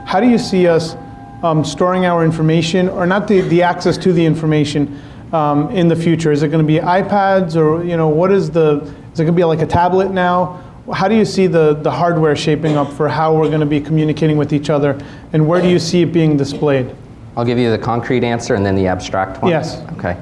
how do you see us storing our information, or not the access to the information in the future? Is it going to be iPads, or is it going to be like a tablet now? How do you see the hardware shaping up for how we're going to be communicating with each other, and where do you see it being displayed? I'll give you the concrete answer and then the abstract one. Yes. Okay.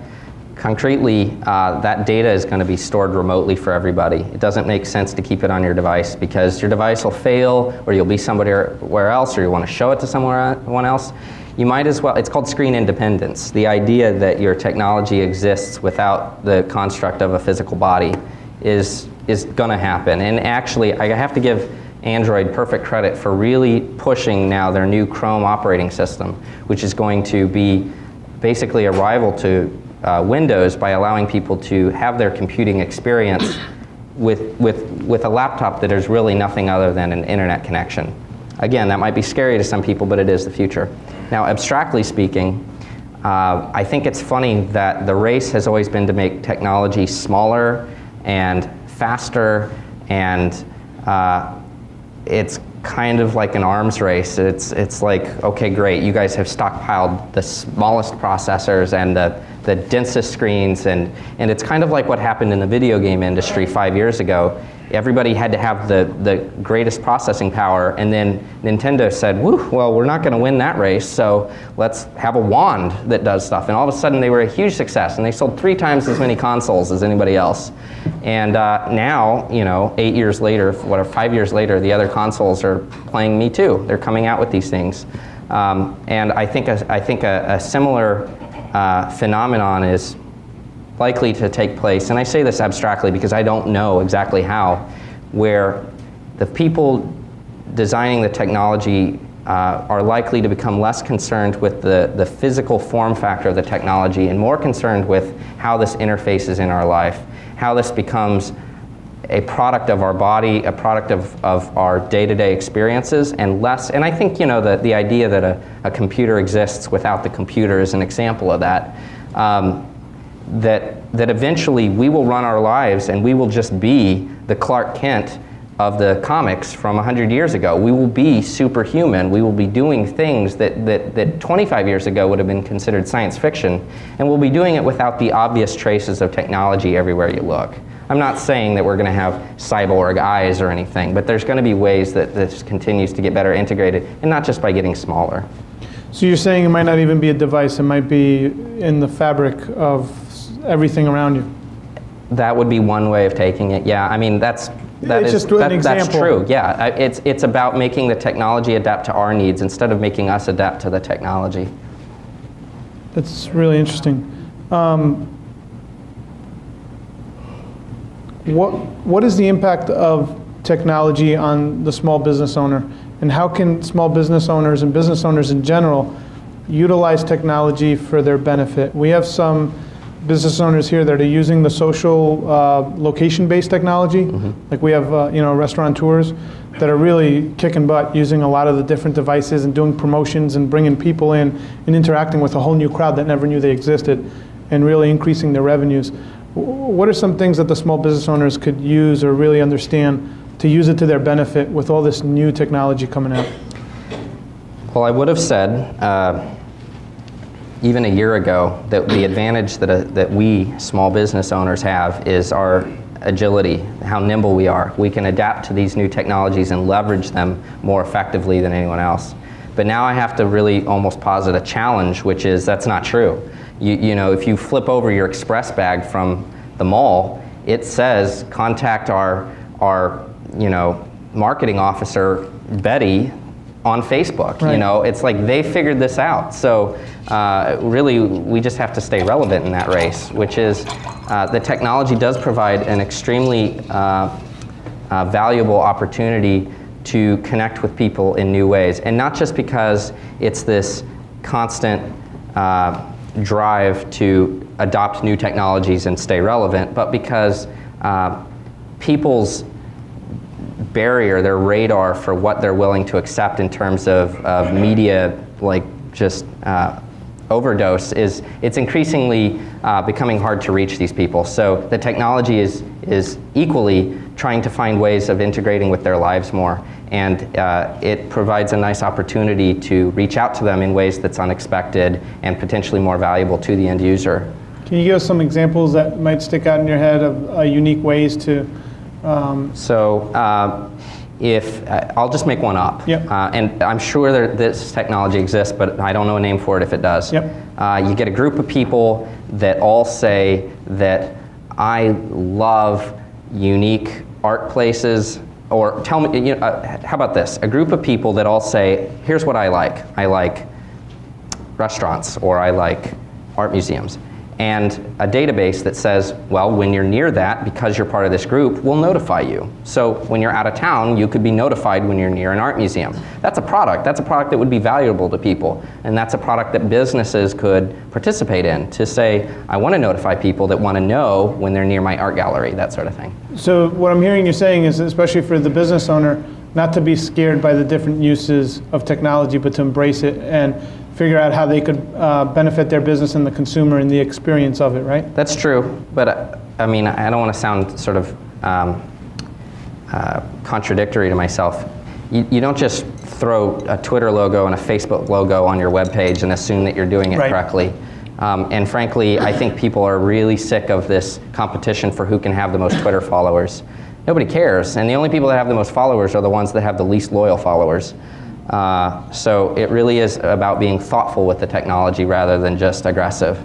Concretely, that data is going to be stored remotely for everybody. It doesn't make sense to keep it on your device, because your device will fail, or you'll be somewhere else, or you want to show it to someone else. You might as well, it's called screen independence. The idea that your technology exists without the construct of a physical body is going to happen. And actually, I have to give Android perfect credit for really pushing now their new Chrome operating system, which is going to be basically a rival to Windows by allowing people to have their computing experience with a laptop that is really nothing other than an internet connection. Again, that might be scary to some people, but it is the future. Now, abstractly speaking, I think it's funny that the race has always been to make technology smaller and faster, and it's kind of like an arms race. It's like, okay, great, you guys have stockpiled the smallest processors and the densest screens, and it's kind of like what happened in the video game industry 5 years ago. Everybody had to have the greatest processing power, and then Nintendo said, woo, well, we're not going to win that race, so let's have a wand that does stuff. And all of a sudden they were a huge success, and they sold 3 times as many consoles as anybody else. And now, 8 years later, 5 years later, the other consoles are playing Me Too. They're coming out with these things. And I think a similar phenomenon is likely to take place, and I say this abstractly because I don't know exactly how, where the people designing the technology are likely to become less concerned with the physical form factor of the technology and more concerned with how this interfaces in our life, how this becomes a product of our body, a product of our day-to-day experiences, and less, and I think the idea that a computer exists without the computer is an example of that. That eventually we will run our lives and we will just be the Clark Kent of the comics from 100 years ago. We will be superhuman. We will be doing things that 25 years ago would have been considered science fiction, and we'll be doing it without the obvious traces of technology everywhere you look. I'm not saying that we're going to have cyborg eyes or anything, but there's going to be ways that this continues to get better integrated, and not just by getting smaller. So you're saying it might not even be a device, it might be in the fabric of everything around you? That would be one way of taking it, yeah. I mean, that's true, yeah. It's about making the technology adapt to our needs instead of making us adapt to the technology. That's really interesting. What is the impact of technology on the small business owner, and how can small business owners and business owners in general utilize technology for their benefit? We have some business owners here that are using the social location-based technology. Mm-hmm. Like we have restaurateurs that are really kicking butt using a lot of the different devices and doing promotions and bringing people in and interacting with a whole new crowd that never knew they existed, and really increasing their revenues. What are some things that the small business owners could use or really understand to use it to their benefit with all this new technology coming out? Well, I would have said even a year ago that the advantage that we small business owners have is our agility, how nimble we are. We can adapt to these new technologies and leverage them more effectively than anyone else. But now I have to really almost posit a challenge, which is that's not true. If you flip over your express bag from the mall, it says contact our marketing officer, Betty, on Facebook. Right. It's like they figured this out. So really, we just have to stay relevant in that race, which is the technology does provide an extremely valuable opportunity to connect with people in new ways. And not just because it's this constant drive to adopt new technologies and stay relevant, but because people's barrier, their radar for what they're willing to accept in terms of media, like just overdose is it's increasingly becoming hard to reach these people. So the technology is equally trying to find ways of integrating with their lives more. And it provides a nice opportunity to reach out to them in ways that's unexpected and potentially more valuable to the end user. Can you give us some examples that might stick out in your head of unique ways to? If I'll just make one up, yep. And I'm sure this technology exists, but I don't know a name for it if it does. Yep. You get a group of people that all say that I love unique art places, or tell me, how about this? A group of people that all say, here's what I like. I like restaurants, or I like art museums. And a database that says, well, when you're near that, because you're part of this group, we'll notify you. So when you're out of town, you could be notified when you're near an art museum. That's a product. That's a product that would be valuable to people. And that's a product that businesses could participate in to say, I want to notify people that want to know when they're near my art gallery, that sort of thing. So what I'm hearing you saying is, especially for the business owner, not to be scared by the different uses of technology, but to embrace it and figure out how they could benefit their business and the consumer and the experience of it, right? That's true, but I mean, I don't want to sound sort of contradictory to myself. You don't just throw a Twitter logo and a Facebook logo on your webpage and assume that you're doing it right. correctly. And frankly, I think people are really sick of this competition for who can have the most Twitter followers. Nobody cares, and the only people that have the most followers are the ones that have the least loyal followers. So it really is about being thoughtful with the technology rather than just aggressive.